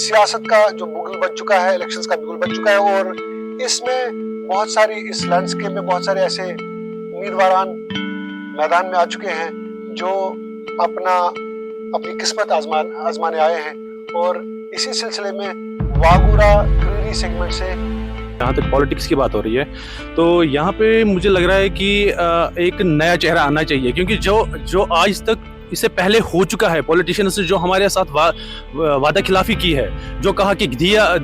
سیاست کا جو بگل بن چکا ہے, الیکشنز کا بگل بن چکا ہے, اور اس میں بہت ساری, اس لینڈسکیپ میں بہت سارے ایسے امیدواران میدان میں آ چکے ہیں جو اپنی قسمت آزمانے آئے ہیں. اور اسی سلسلے میں واگورا کریری سیگمنٹ سے جہاں تک پالیٹکس کی بات ہو رہی ہے تو یہاں پہ مجھے لگ رہا ہے کہ ایک نیا چہرہ آنا چاہیے, کیونکہ جو آج تک اس سے پہلے ہو چکا ہے, پولیٹیشینز نے جو ہمارے ساتھ وعدہ خلافی کی ہے, جو کہا کہ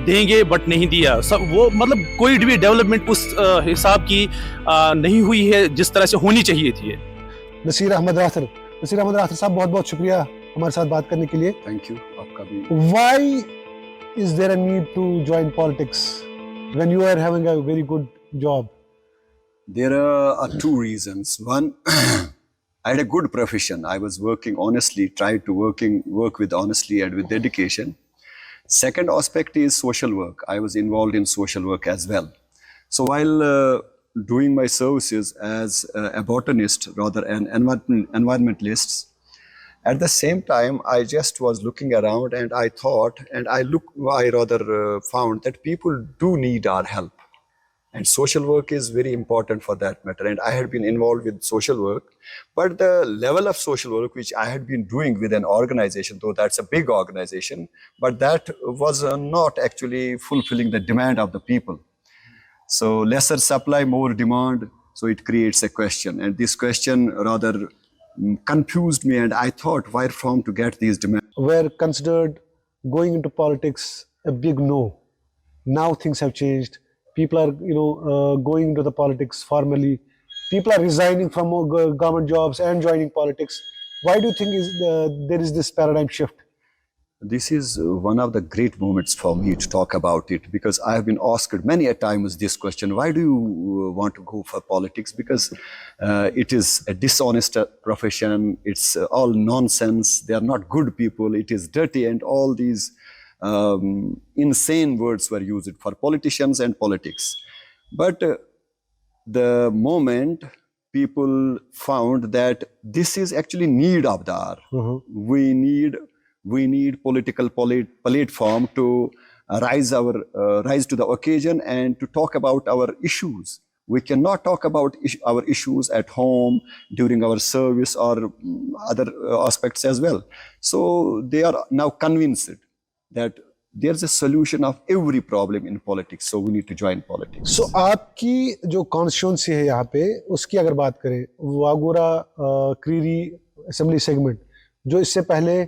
دیں گے بٹ نہیں دیا, سب وہ مطلب کوئی بھی ڈیولپمنٹ اس حساب کی نہیں ہوئی ہے جس طرح سے ہونی چاہیے تھی. نصیر احمد راثر صاحب, بہت بہت شکریہ ہمارے ساتھ بات کرنے کے لیے. تھینک یو, آپ کا بھی. Why is there a need to join politics when you are having a very good job? There are two reasons. One, I had a good profession. I was working honestly, tried to work with honestly and with dedication. Second aspect is social work. I was involved in social work as well. So while doing my services as a botanist, rather an environmentalist, at the same time, I just was looking around and I thought, and I found that people do need our help. And social work is very important for that matter. And I had been involved with social work, but the level of social work which I had been doing with an organization, though that's a big organization, but that was not actually fulfilling the demand of the people. So lesser supply, more demand, so it creates a question. And this question rather confused me, and I thought, where from to get these demands? Were considered going into politics a big no. Now things have changed. People are, going into the politics formally. People are resigning from government jobs and joining politics. Why do you think there is this paradigm shift? This is one of the great moments for me to talk about it, because I have been asked many a times this question: why do you want to go for politics? Because it is a dishonest profession, it's all nonsense, they are not good people, it is dirty, and all these insane words were used for politicians and politics. But the moment people found that this is actually need of the hour, we need political platform to rise to the occasion and to talk about our issues. We cannot talk about our issues at home during our service or other aspects as well. So they are now convinced that there's a solution of every problem in politics, so we need to join politics. So آپ کی جو constituency ہے یہاں پہ, اس کی اگر بات کریں, واگورا کریری اسمبلی سیگمنٹ جو اس سے پہلے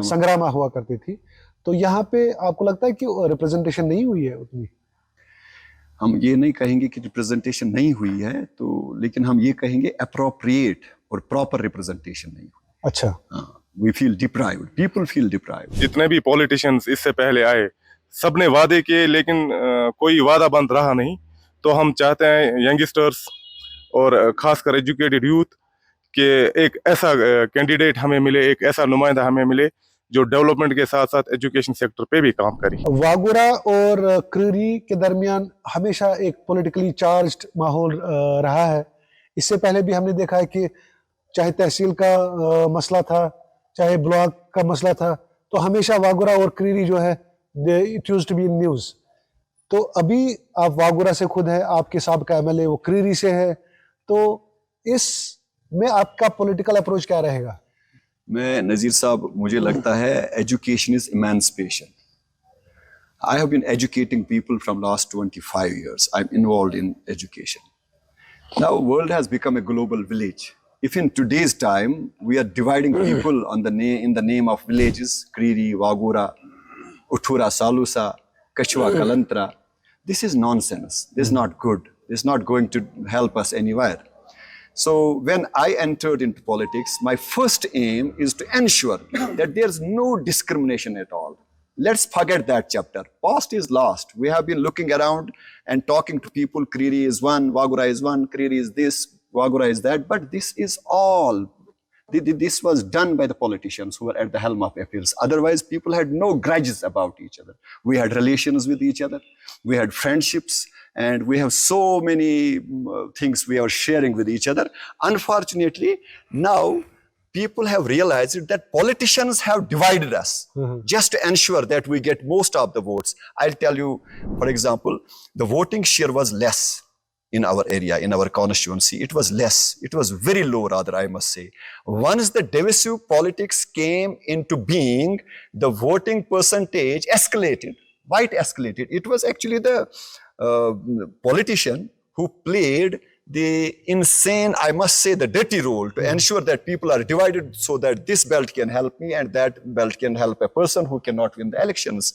سنگراما ہوا کرتی تھی, تو یہاں پہ آپ کو لگتا ہے کہ ریپرزنٹیشن نہیں ہوئی ہے اتنی؟ ہم یہ نہیں کہیں گے کہ ریپرزنٹیشن نہیں ہوئی ہے, تو لیکن ہم یہ کہیں گے اپروپریٹ اور پراپر ریپرزنٹیشن نہیں ہوئی. اچھا, we feel deprived, people feel deprived. جتنے بھی پولیٹیشینز اس سے پہلے آئے سب نے وعدے کیے, لیکن کوئی وعدہ بند رہا نہیں. تو ہم چاہتے ہیں ینگسٹرز اور خاص کر ایجوکیٹڈ یوتھ کہ ایک ایسا کینڈیڈیٹ ہمیں ملے, ایک ایسا نمائندہ ہمیں ملے جو ڈیولپمنٹ کے ساتھ ساتھ ایجوکیشن سیکٹر پہ بھی کام کرے. واگورا اور کریری کے درمیان ہمیشہ ایک پولیٹیکلی چارجڈ ماحول رہا ہے. اس سے پہلے بھی ہم نے دیکھا ہے کہ چاہے تحصیل کا مسئلہ تھا, چاہے بلاک کا مسئلہ تھا, تو ہمیشہ واگورا اور کریری جو ہے it used to be in news. تو ابھی آپ واگورا سے خود ہے, آپ کے سابقہ ایم ایل اے وہ کریری سے ہے, تو اس میں آپ کا پولیٹیکل اپروچ کیا رہے گا؟ میں نذیر صاحب, مجھے لگتا ہے education is emancipation. I have been educating people from last 25 years. I'm involved in education. Now, world has become a global village. If in today's time we are dividing people in the name of villages, Kriri, Wagura, Uthura, Salusa, Kachwa, Kalantra, this is nonsense. This is not good. This is not going to help us anywhere. So when I entered into politics, my first aim is to ensure that there's no discrimination at all. Let's forget that chapter. Past is lost. We have been looking around and talking to people. Kriri is one, Wagura is one, Kriri is this, Wagura is that. But this is all. This was done by the politicians who were at the helm of affairs. Otherwise, people had no grudges about each other. We had relations with each other. We had friendships. And we have so many things we are sharing with each other. Unfortunately, now people have realized that politicians have divided us just to ensure that we get most of the votes. I'll tell you, for example, the voting share was less in our area, in our constituency. It was less. It was very low, rather, I must say. Once the divisive politics came into being, the voting percentage escalated. Why it escalated? It was actually the politician who played the insane, I must say, the dirty role to ensure that people are divided so that this belt can help me and that belt can help a person who cannot win the elections.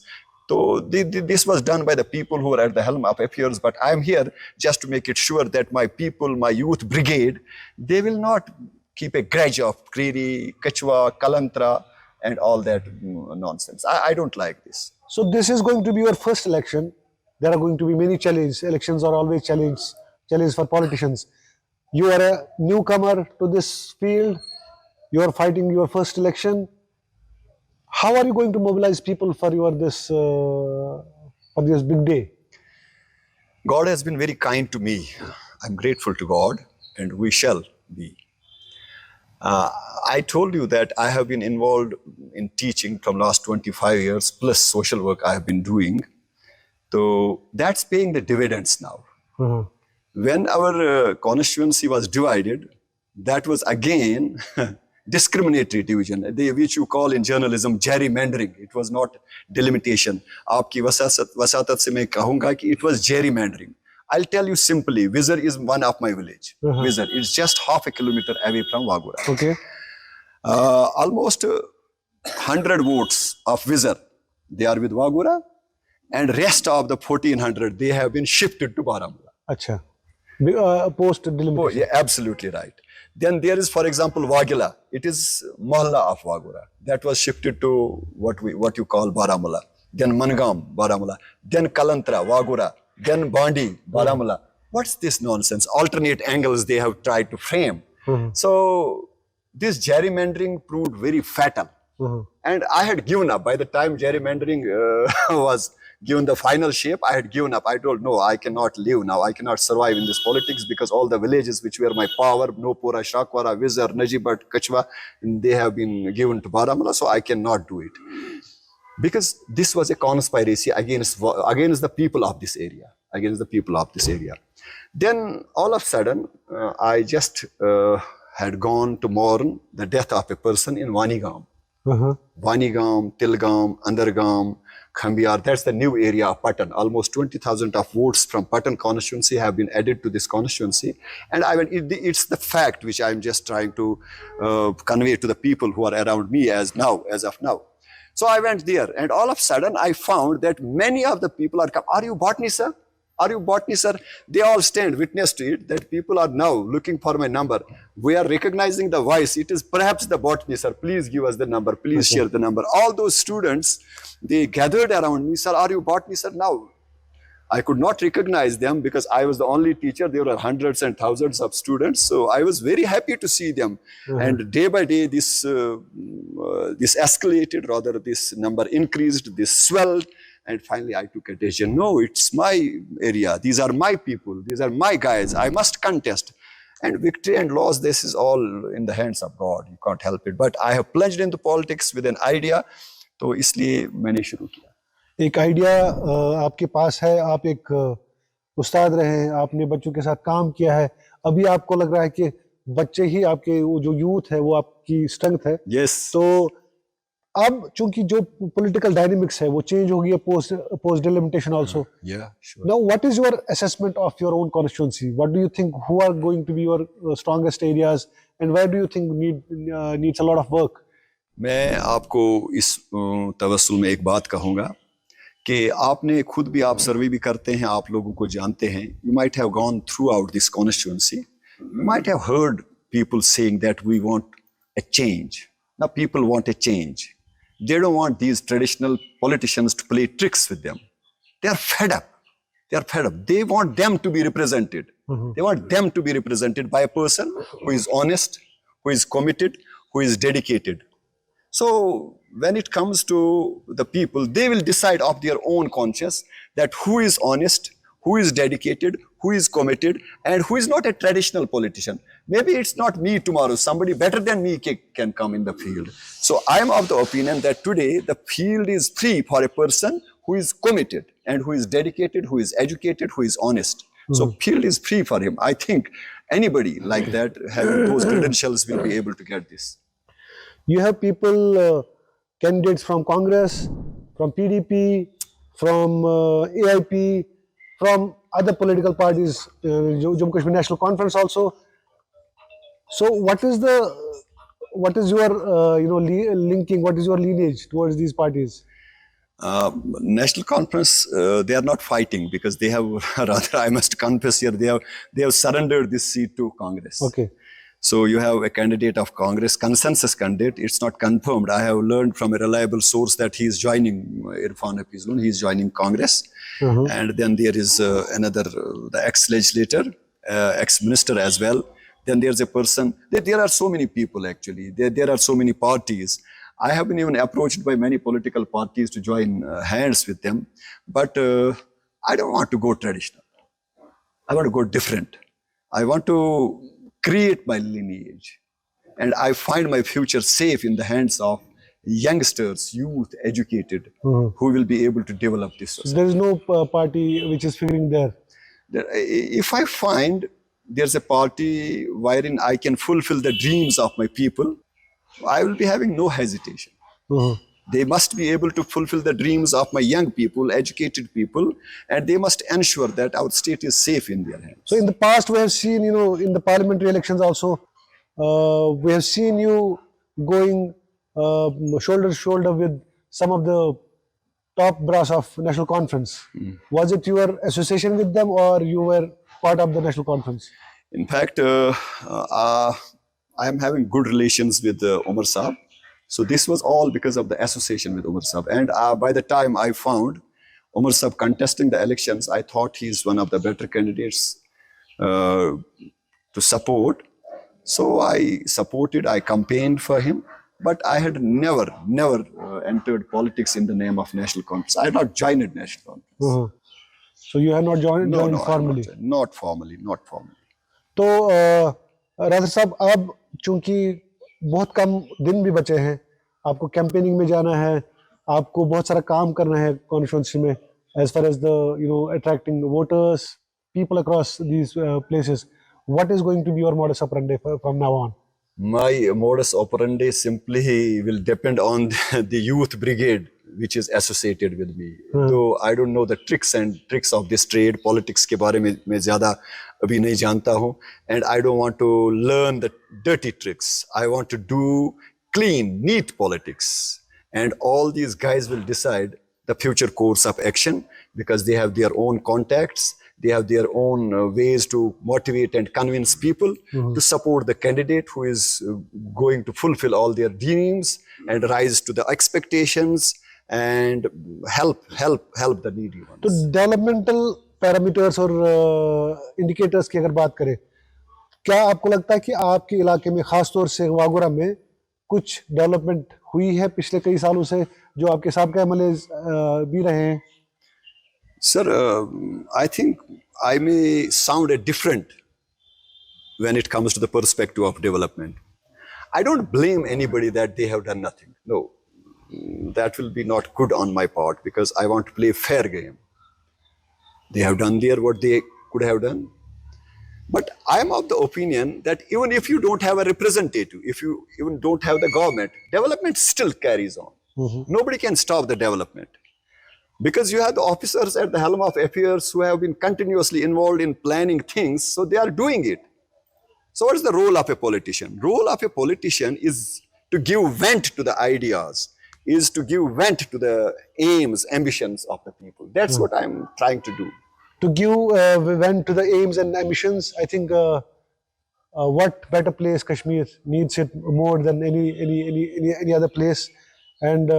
So this was done by the people who are at the helm of affairs, but I'm here just to make it sure that my people, my youth brigade, they will not keep a grudge of Kriri, Kachwa, Kalantra, and all that nonsense. I don't like this. So this is going to be your first election. There are going to be many challenges. Elections are always challenge for politicians. You are a newcomer to this field. You are fighting your first election. How are you going to mobilize people for this big day? God has been very kind to me. I'm grateful to God, and we shall be. I told you that I have been involved in teaching from last 25 years, plus social work I have been doing. So that's paying the dividends now. When our constituency was divided, that was again discriminatory division, which you call in journalism gerrymandering. It was not delimitation. Aapki wasatat se main kahunga ki it was gerrymandering. I'll tell you simply, Vizar is one of my village. Vizar is just half a kilometer away from Wagura. Okay. Almost 100 votes of Vizar, they are with Wagura, and rest of the 1400, they have been shifted to Baramulla. Acha. Post delimitation. Oh, yeah, absolutely right. Then there is, for example, Wagila. It is Mohalla of Wagura. That was shifted to what you call Baramulla. Then Mangam, Baramulla. Then Kalantra, Wagura. Then Bandi, Baramulla. What's this nonsense? Alternate angles they have tried to frame. So this gerrymandering proved very fatal. And I had given up. By the time gerrymandering was given the final shape, I had given up. I told, no, I cannot live now. I cannot survive in this politics because all the villages which were my power, Nopura, Shakwara, Vizar, Najibat, Kachwa, they have been given to Baramulla, so I cannot do it. Because this was a conspiracy against the people of this area, Then all of a sudden, I just had gone to mourn the death of a person in Vanigam. Vanigam, Tilgam, Andargam, Khambiar, that's the new area of Patan. Almost 20,000 of votes from Patan constituency have been added to this constituency. And it's the fact which I'm just trying to convey to the people who are around me as of now. So I went there, and all of a sudden I found that many of the people are come. Are you botany, sir? Are you botany, sir? They all stand witness to it that people are now looking for my number. We are recognizing the voice. It is perhaps the botany, sir. Please give us the number. Please share the number. All those students, they gathered around me. Sir, are you botany, sir? Now, I could not recognize them because I was the only teacher. There were hundreds and thousands of students. So I was very happy to see them. And day by day, this escalated, rather this number increased, this swelled. And finally, I took a decision. No, it's my area. These are my people. These are my guys. I must contest. And victory and loss, this is all in the hands of God. You can't help it. But I have plunged into politics with an idea. तो इसलिए मैंने शुरू किया. एक idea आपके पास है, आप एक उस्ताद रहे हैं, आपने बच्चों के साथ काम किया है, अभी आपको लग रहा है कि बच्चे ही आपके वो जो यूथ है वो आपकी स्ट्रेंथ है. Yes. तो अब चूंकि जो पॉलिटिकल डायनेमिक्स है वो चेंज हो गई है post delimitation also. Yeah, sure. Now, what is your assessment of your own constituency? What do you think? Who are going to be your strongest areas, and where do you think needs a lot of work? मैं आपको इस तवस्सुल में एक बात कहूँगा कि आपने खुद भी आप सर्वे भी करते हैं, आप लोगों को जानते हैं. You might have gone throughout this constituency. You might have heard people saying that we want a change. Now people want a change. They don't want these traditional politicians to play tricks with them. They are fed up. They want them to be represented. They want them to be represented by a person who is honest, who is committed, who is dedicated. So when it comes to the people, they will decide of their own conscience that who is honest, who is dedicated, who is committed, and who is not a traditional politician. Maybe it's not me tomorrow, somebody better than me can come in the field. So I am of the opinion that today the field is free for a person who is committed and who is dedicated, who is educated, who is honest. So field is free for him. I think anybody like that having those credentials will be able to get this. You have people, candidates from Congress, from PDP, from AIP, from other political parties, Jammu Kashmir National Conference also. So what is your linking? What is your lineage towards these parties? National Conference, they are not fighting because they have rather, I must confess here, they have surrendered this seat to Congress. Okay. So you have a candidate of Congress, consensus candidate. It's not confirmed. I have learned from a reliable source that he is joining Irfan Hafizul. He is joining Congress. And then there is another, the ex-legislator, ex-minister as well. Then there's a person. There are so many people actually. There are so many parties. I have been even approached by many political parties to join hands with them. But I don't want to go traditional. I want to go different. I want to create my lineage. And I find my future safe in the hands of youngsters, youth, educated, who will be able to develop this society. There is no party which is figuring there. If I find there's a party wherein I can fulfill the dreams of my people, I will be having no hesitation. They must be able to fulfill the dreams of my young people, educated people, and they must ensure that our state is safe in their hands. So in the past, we have seen, in the parliamentary elections also, we have seen you going shoulder to shoulder with some of the top brass of National Conference. Was it your association with them or you were part of the National Conference? In fact, I am having good relations with Omar Saab. So this was all because of the association with Omar Saab. And by the time I found Omar Saab contesting the elections, I thought he's one of the better candidates to support. So I supported, I campaigned for him. But I had never entered politics in the name of National Conference. I had not joined National Conference. So you have not joined formally? Not formally. तो राजा साहब, अब चूंकि बहुत कम दिन भी बचे हैं, आपको कैंपेनिंग में जाना है, आपको बहुत सारा काम करना है कॉन्स्टिट्यूंसी में, as far as the attracting voters, people across these places. What is going to be your modus operandi from now on? My modus operandi simply will depend on the youth brigade which is associated with me. Though I don't know the tricks of this trade, politics के बारे में मैं ज़्यादा अभी नहीं जानता हूँ, and I don't want to learn the dirty tricks. I want to do clean, neat politics, and all these guys will decide the future course of action because they have their own contacts. They have their own ways to motivate and convince people to support the candidate who is going to fulfill all their dreams and rise to the expectations and help the needy ones. तो developmental parameters और indicators की अगर बात करें, क्या आपको लगता है कि आपके इलाके में खास तौर से वागोरा में कुछ डेवलपमेंट हुई है पिछले कई सालों से जो आपके साहब के MLAs भी रहे हैं? Sir, I think I may sound different when it comes to the perspective of development. I don't blame anybody that they have done nothing. No, that will be not good on my part because I want to play a fair game. They have done what they could have done. But I am of the opinion that even if you don't have a representative, if you even don't have the government, development still carries on. Nobody can stop the development. Because you have the officers at the helm of affairs who have been continuously involved in planning things, so they are doing it. So what is the role of a politician? Role of a politician is to give vent to the ideas, is to give vent to the aims, ambitions of the people. That's what I'm trying to do. To give vent to the aims and ambitions, I think what better place Kashmir needs it more than any other place. And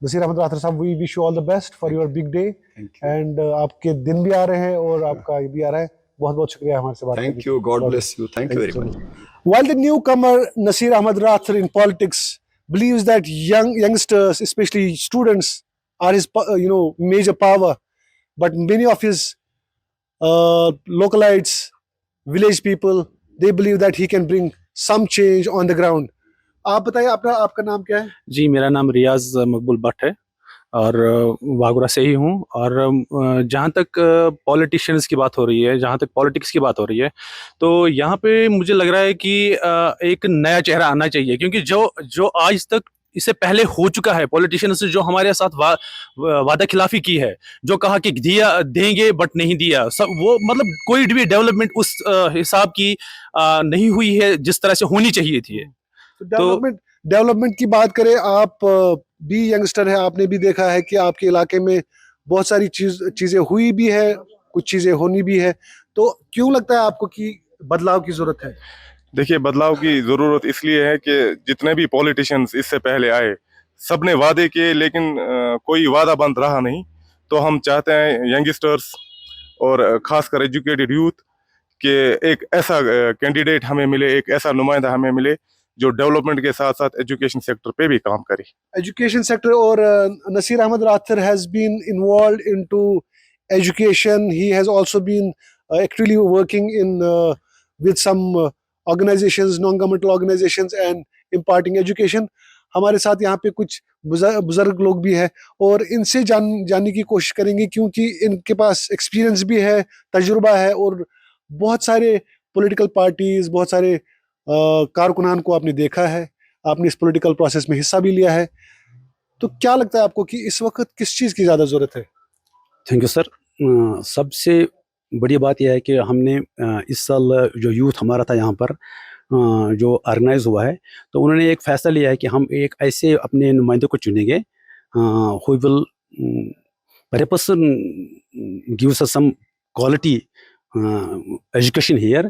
Nasir Ahmed Rathar साहब, we wish you all the best for your big day. Thank you. And आपके दिन भी आ रहे हैं और आपका ये भी आ रहा है. बहुत बहुत शुक्रिया हमारे से बात करने के लिए. Thank you. God bless you. Thank you very much. While the newcomer Nasir Ahmed Rathar in politics believes that youngsters, especially students, are his major power, but many of his localites, village people, they believe that he can bring some change on the ground. آپ بتائیے آپ کا نام کیا ہے؟ جی میرا نام ریاض مقبول but ہے اور واگورہ سے ہی ہوں. اور جہاں تک پولیٹیشینس کی بات ہو رہی ہے، جہاں تک پالیٹکس کی بات ہو رہی ہے، تو یہاں پہ مجھے لگ رہا ہے کہ ایک نیا چہرہ آنا چاہیے، کیونکہ جو آج تک اس سے پہلے ہو چکا ہے، پولیٹیشینس جو ہمارے ساتھ وعدہ خلافی کی ہے، جو کہا کہ دیں گے بٹ نہیں دیا، وہ مطلب کوئی بھی ڈیولپمنٹ اس حساب کی نہیں ہوئی ہے جس طرح سے ہونی چاہیے تھی. ڈیولپمنٹ کی بات کریں، آپ بھی ینگسٹر ہے، آپ نے بھی دیکھا ہے کہ آپ کے علاقے میں بہت ساری چیزیں ہوئی بھی ہے، کچھ چیزیں ہونی بھی ہے، تو کیوں لگتا ہے آپ کو کہ بدلاؤ کی ضرورت ہے؟ دیکھیے بدلاؤ کی ضرورت اس لیے ہے کہ جتنے بھی پولیٹیشینس اس سے پہلے آئے سب نے وعدے کیے لیکن کوئی وعدہ بند رہا نہیں. تو ہم چاہتے ہیں ینگسٹرس اور خاص کر ایجوکیٹڈ یوتھ کہ ایک ایسا کینڈیڈیٹ ہمیں ملے، ایک ایسا نمائندہ ہمیں ملے جو ڈیولپمنٹ کے ساتھ ساتھ ایجوکیشن سیکٹر پہ بھی کام کرے. ایجوکیشن سیکٹر، اور Naseer Ahmad Rather has been involved into education. He has also been actively working in with some organizations, non-governmental organizations and imparting education. ہمارے ساتھ یہاں پہ کچھ بزرگ لوگ بھی ہیں اور ان سے جاننے کی کوشش کریں گے، کیونکہ ان کے پاس ایکسپیرئنس بھی ہے، تجربہ ہے، اور بہت سارے پولیٹیکل پارٹیز، بہت سارے کارکنان کو آپ نے دیکھا ہے، آپ نے اس پولیٹیکل پروسیس میں حصہ بھی لیا ہے. تو کیا لگتا ہے آپ کو کہ اس وقت کس چیز کی زیادہ ضرورت ہے؟ Thank you sir. سب سے بڑی بات یہ ہے کہ ہم نے اس سال جو یوتھ ہمارا تھا یہاں پر جو آرگنائز ہوا ہے، تو انہوں نے ایک فیصلہ لیا ہے کہ ہم ایک ایسے اپنے نمائندے کو چنیں گے who will purpose gives us some quality education here,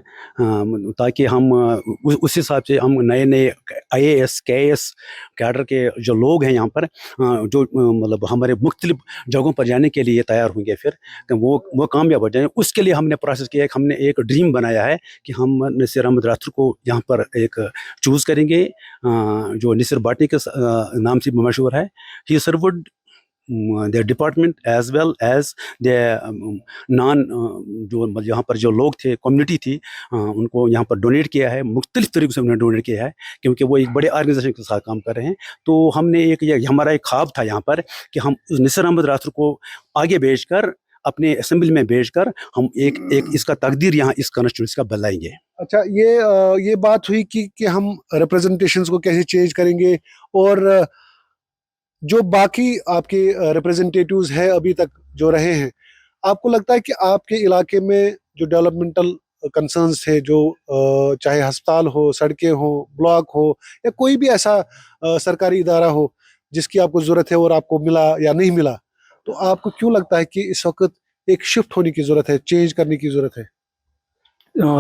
تاکہ ہم اس حساب سے ہم نئے آئی اے ایس کے اے ایس کیڈر کے جو لوگ ہیں یہاں پر جو مطلب ہمارے مختلف جگہوں پر جانے کے لیے تیار ہوں گے، پھر کہ وہ کامیاب ہو جائیں. اس کے لیے ہم نے پروسیس کیا ہے کہ ہم نے ایک ڈریم بنایا ہے کہ ہم نصیر احمد راتھر کو یہاں پر ایک چوز کریں گے جو نصیر بھاٹی کے نام سے مشہور ہے. ہی served their department as well as the جو یہاں پر جو لوگ تھے، کمیونٹی تھی، ان کو یہاں پر ڈونیٹ کیا ہے، مختلف طریقوں سے انہوں نے ڈونیٹ کیا ہے کیونکہ وہ ایک بڑے آرگنائزیشن کے ساتھ کام کر رہے ہیں. تو ہم نے ہمارا ایک خواب تھا یہاں پر کہ ہم نصیر احمد راتھر کو آگے بھیج کر اپنے اسمبلی میں بھیج کر ہم ایک اس کا تقدیر یہاں اس کانسٹیٹوئنسی کا بدلائیں گے. اچھا، یہ بات ہوئی کہ ہم ریپرزنٹیشنز کو کیسے چینج کریں گے، اور جو باقی آپ کے ریپرزنٹیٹیوز ہیں ابھی تک جو رہے ہیں، آپ کو لگتا ہے کہ آپ کے علاقے میں جو ڈیولپمنٹل کنسرنز تھے، جو چاہے ہسپتال ہو، سڑکیں ہو، بلاک ہو، یا کوئی بھی ایسا سرکاری ادارہ ہو جس کی آپ کو ضرورت ہے اور آپ کو ملا یا نہیں ملا، تو آپ کو کیوں لگتا ہے کہ اس وقت ایک شفٹ ہونے کی ضرورت ہے، چینج کرنے کی ضرورت ہے؟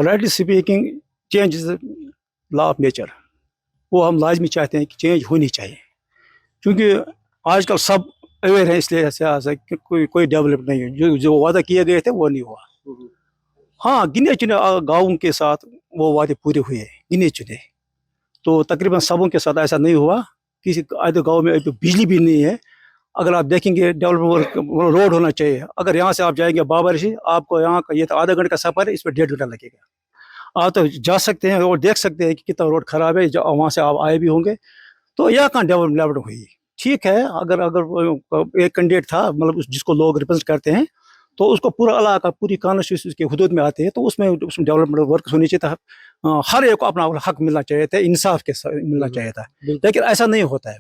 Rightly speaking, change is law of nature. وہ ہم لازمی چاہتے ہیں کہ چینج ہونی چاہیے، کیونکہ آج کل سب اویئر ہیں اس لیے سے کہ کوئی ڈیولپ نہیں ہے. جو وعدہ کیے گئے تھے وہ نہیں ہوا. ہاں، گنے چنے گاؤں کے ساتھ وہ وعدے پورے ہوئے، گنے چنے. تو تقریباً سبوں کے ساتھ ایسا نہیں ہوا. کسی آدھے گاؤں میں بجلی بھی نہیں ہے. اگر آپ دیکھیں گے ڈیولپمنٹ روڈ ہونا چاہیے. اگر یہاں سے آپ جائیں گے بابرشی، آپ کو یہاں کا یہ آدھا گھنٹے کا سفر ہے، اس میں 1.5 گھنٹہ لگے گا. آپ تو جا سکتے ہیں اور دیکھ سکتے ہیں کہ کتنا روڈ خراب ہے، وہاں سے آپ آئے بھی ہوں گے. تو یہاں کہاں ڈیولپمنٹ ہوئی. ٹھیک ہے، اگر ایک کینڈیڈیٹ تھا مطلب جس کو لوگ ریپرزینٹ کرتے ہیں، تو اس کو پورا علاقہ، پوری کانسٹیٹیوئنسی کے حدود میں آتے ہیں، تو اس میں ڈیولپمنٹ ورک ہونی چاہیے تھا. ہر ایک کو اپنا حق ملنا چاہیے تھا، انصاف کے ساتھ ملنا چاہیے تھا. لیکن ایسا نہیں ہوتا ہے،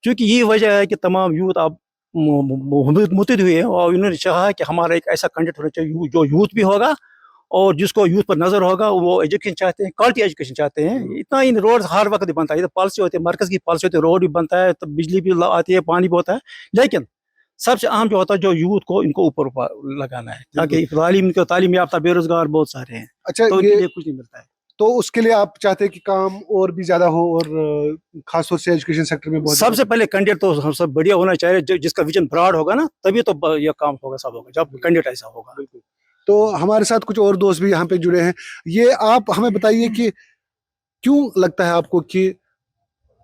کیونکہ یہ وجہ ہے کہ تمام یوتھ اب متحد ہوئے ہیں اور انہوں نے چاہا کہ ہمارا ایک ایسا کینڈیڈیٹ ہونا چاہیے جو یوتھ بھی ہوگا اور جس کو یوتھ پر نظر ہوگا. وہ ایجوکیشن چاہتے ہیں، کوالٹی ایجوکیشن چاہتے ہیں. اتنا ہی روڈ ہر وقت بھی بنتا ہے، ادھر پالیسی ہوتی ہے، مرکز کی پالیسی ہوتی ہے، روڈ بھی بنتا ہے، تو بجلی بھی آتی ہے، پانی بھی ہوتا ہے. لیکن سب سے اہم جو ہوتا ہے جو یوتھ کو ان کو اوپر لگانا ہے، تاکہ تعلیم یافتہ بے روزگار بہت سارے ہیں. اچھا، تو ان کے لیے کچھ نہیں ملتا ہے. تو اس کے لیے آپ چاہتے ہیں کہ کام اور بھی زیادہ ہو، اور خاص طور سے ایجوکیشن سیکٹر میں بہت سب سے پہلے کینڈیڈیٹ تو سب بڑھیا ہونا چاہیے، جس کا ویژن براڈ ہوگا نا، تبھی تو یہ کام ہوگا، سب ہوگا جب کینڈیڈیٹ ایسا ہوگا. تو ہمارے ساتھ کچھ اور دوست بھی یہاں پہ جڑے ہیں. یہ آپ ہمیں بتائیے کہ کیوں لگتا ہے آپ کو کہ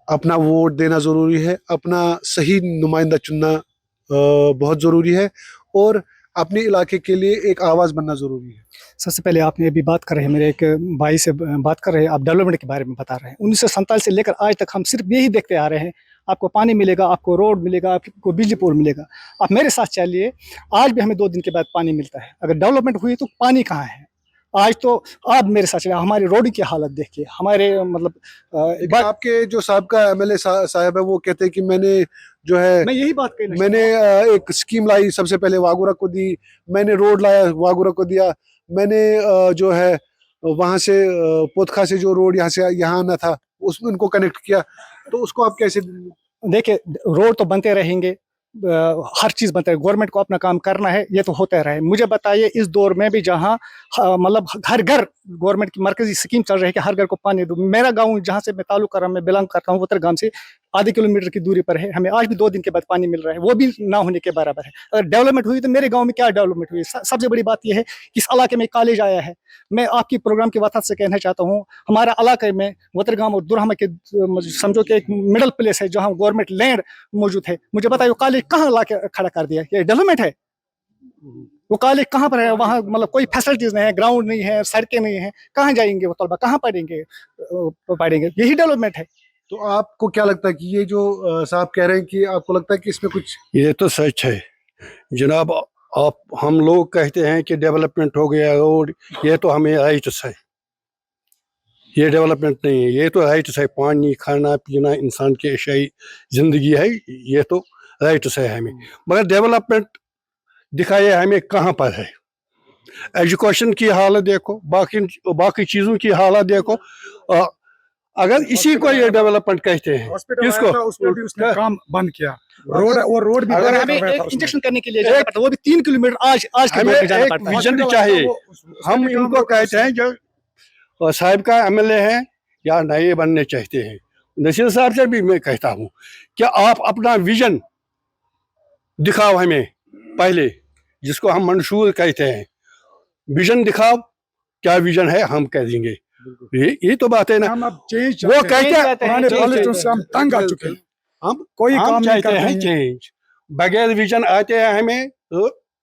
اپنا ووٹ دینا ضروری ہے، اپنا صحیح نمائندہ چننا بہت ضروری ہے، اور اپنے علاقے کے لیے ایک آواز بننا ضروری ہے. سب سے پہلے آپ نے ابھی بات کر رہے ہیں، میرے ایک بھائی سے بات کر رہے ہیں، آپ ڈیولپمنٹ کے بارے میں بتا رہے ہیں. 1947 سے لے کر آج تک ہم صرف یہی دیکھتے آ رہے ہیں، آپ کو پانی ملے گا، آپ کو روڈ ملے گا، آپ کو بجلی پول ملے گا. آپ میرے ساتھ چلیے، آج بھی ہمیں 2 دن کے بعد پانی ملتا ہے. اگر ڈیولپمنٹ ہوئی تو پانی کہاں ہے؟ آج تو آپ میرے ساتھ چلے، ہماری روڈ کی حالت دیکھیے، ہمارے مطلب آپ کے جو سابقہ MLA صاحب ہے وہ کہتے ہیں کہ میں نے جو ہے میں یہی بات کہنا میں نے ایک اسکیم لائی، سب سے پہلے واگورا کو دی، میں نے روڈ لایا واگورا کو دیا، میں نے جو ہے وہاں سے پوتخا سے جو روڈ یہاں سے یہاں آنا تھا اس میں ان کو کنیکٹ کیا. تو اس کو آپ کیسے؟ دیکھیں روڈ تو بنتے رہیں گے، ہر چیز بنتا ہے، گورنمنٹ کو اپنا کام کرنا ہے، یہ تو ہوتا رہے. مجھے بتائیے اس دور میں بھی جہاں مطلب ہر گھر گورنمنٹ کی مرکزی اسکیم چل رہی ہے کہ ہر گھر کو پانی دو. میرا گاؤں جہاں سے میں تعلق کر رہا ہوں، میں بلانگ کرتا ہوں وتر گام سے، آدھے کلومیٹر کی دوری پر ہے، ہمیں آج بھی 2 دن کے بعد پانی مل رہا ہے، وہ بھی نہ ہونے کے برابر ہے. اگر ڈیولپمنٹ ہوئی تو میرے گاؤں میں کیا ڈیولپمنٹ ہوئی؟ سب سے بڑی بات یہ ہے کہ اس علاقے میں کالج آیا ہے. میں آپ کی پروگرام کی وجہ سے کہنا چاہتا ہوں، ہمارا علاقے میں وتر گام اور درہمہ کے سمجھو کہ ایک مڈل پلیس ہے جہاں گورنمنٹ لینڈ موجود ہے. مجھے بتائیے وہ کالج کہاں لا کے کھڑا کر دیا؟ یہ ڈیولپمنٹ ہے؟ وہ کالج کہاں پر ہے؟ وہاں مطلب کوئی فیسلٹیز نہیں ہے، گراؤنڈ نہیں ہے، سڑکیں نہیں ہیں، کہاں جائیں گے وہ طلبہ؟ کہاں پڑھیں گے؟ یہی ڈیولپمنٹ ہے. تو آپ کو کیا لگتا ہے کہ یہ جو صاحب کہہ رہے ہیں کہ آپ کو لگتا ہے کہ اس میں کچھ؟ یہ تو سچ ہے جناب. آپ ہم لوگ کہتے ہیں کہ ڈیولپمنٹ ہو گیا روڈ، یہ تو ہمیں رائٹس ہے، یہ ڈیولپمنٹ نہیں ہے، یہ تو رائٹس ہے. پانی کھانا پینا انسان کی اشیائی زندگی ہے، یہ تو رائٹس ہے ہمیں. مگر ڈیولپمنٹ دکھائے ہمیں کہاں پر ہے؟ ایجوکیشن کی حالت دیکھو، باقی چیزوں کی حالت دیکھو. اگر اسی کو یہ ڈیولپمنٹ کہتے ہیں، کس کو؟ اس پہ بھی اس نے کام بند کیا، روڈ بھی اگر ہمیں ایک انجیکشن کرنے کے لیے جانا پڑتا ہے، وہ بھی 3 کلومیٹر آج کے ہمیں دور میں جانا ایک پڑتا ہے. ویژن چاہیے. ہم ان کو کہتے ہیں جو صاحب کا MLA ہے یا نئے بننے چاہتے ہیں. نصیر صاحب سے بھی میں کہتا ہوں کہ آپ اپنا ویژن دکھاؤ ہمیں پہلے، جس کو ہم منشور کہتے ہیں. ویژن دکھاؤ، کیا ویژن ہے ہم کہہ دیں گے. یہ تو بات ہے نا. وہ کہتے ہیں ہم تنگ آ چکے ہیں، ہم کوئی ہم کام نہیں چاہتے کرتے ہیں چینج. بغیر ویژن آتے ہیں ہمیں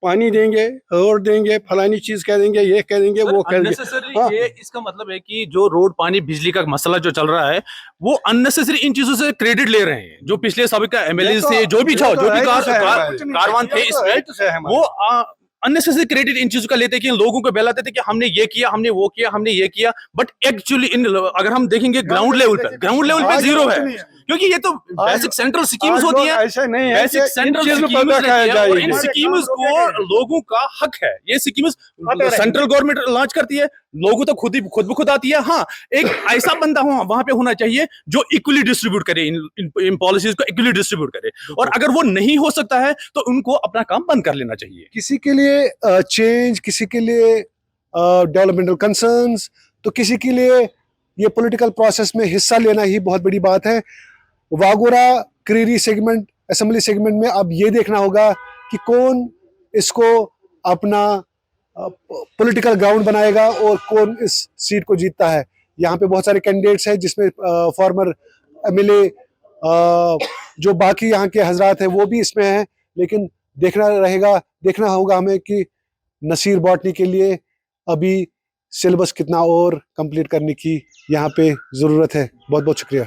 پانی دیں گے، روڈ دیں گے، فلانی چیز کہہ دیں گے، یہ کہہ دیں گے، وہ کہہ دیں گے. یہ اس کا مطلب ہے کہ جو روڈ پانی بجلی کا مسئلہ جو چل رہا ہے وہ اننیسیسری ان چیزوں سے کریڈٹ لے رہے ہیں. جو پچھلے سابقہ MLA سے جو بھی کاروان تھے اس میں، وہ اننیسیسری کریڈٹ ان چیزوں کا لیتے کہ لوگوں کو بہلاتے تھے کہ ہم نے یہ کیا، ہم نے وہ کیا، ہم نے یہ کیا. بٹ ایکچولی اگر ہم دیکھیں گے گراؤنڈ لیول پہ زیرو ہے، کیونکہ یہ تو بیسک سینٹرل سکیمز ہوتی ہیں. ایسا نہیں ہے بیسک سینٹرل سکیمز اور ان سکیمز کو لوگوں کا حق ہے. یہ سکیمز سینٹرل گورنمنٹ لانچ کرتی ہے، لوگوں تو خود بخود آتی ہے. ہاں، ایک ایسا بندہ وہاں پہ ہونا چاہیے جو ایکولی ڈسٹریبیوٹ کرے ان پالیسیز کو، ایکولی ڈسٹریبیوٹ کرے. اور اگر وہ نہیں ہو سکتا ہے تو ان کو اپنا کام بند کر لینا چاہیے. کسی کے لیے چینج، کسی کے لیے ڈیولپمنٹل کنسرنز، تو کسی کے لیے یہ پولیٹیکل پروسیس میں حصہ لینا ہی بہت بڑی بات ہے. واگورا کریری سیگمنٹ، اسمبلی سیگمنٹ میں اب یہ دیکھنا ہوگا کہ کون اس کو اپنا پولیٹیکل گراؤنڈ بنائے گا اور کون اس سیٹ کو جیتتا ہے. یہاں پہ بہت سارے کینڈیڈیٹس ہیں جس میں فارمر MLA جو باقی یہاں کے حضرات ہیں وہ بھی اس میں ہیں. لیکن دیکھنا ہوگا ہمیں کہ نصیر باٹنی کے لیے ابھی سلیبس کتنا اور کمپلیٹ کرنے کی یہاں پہ ضرورت ہے. بہت بہت شکریہ.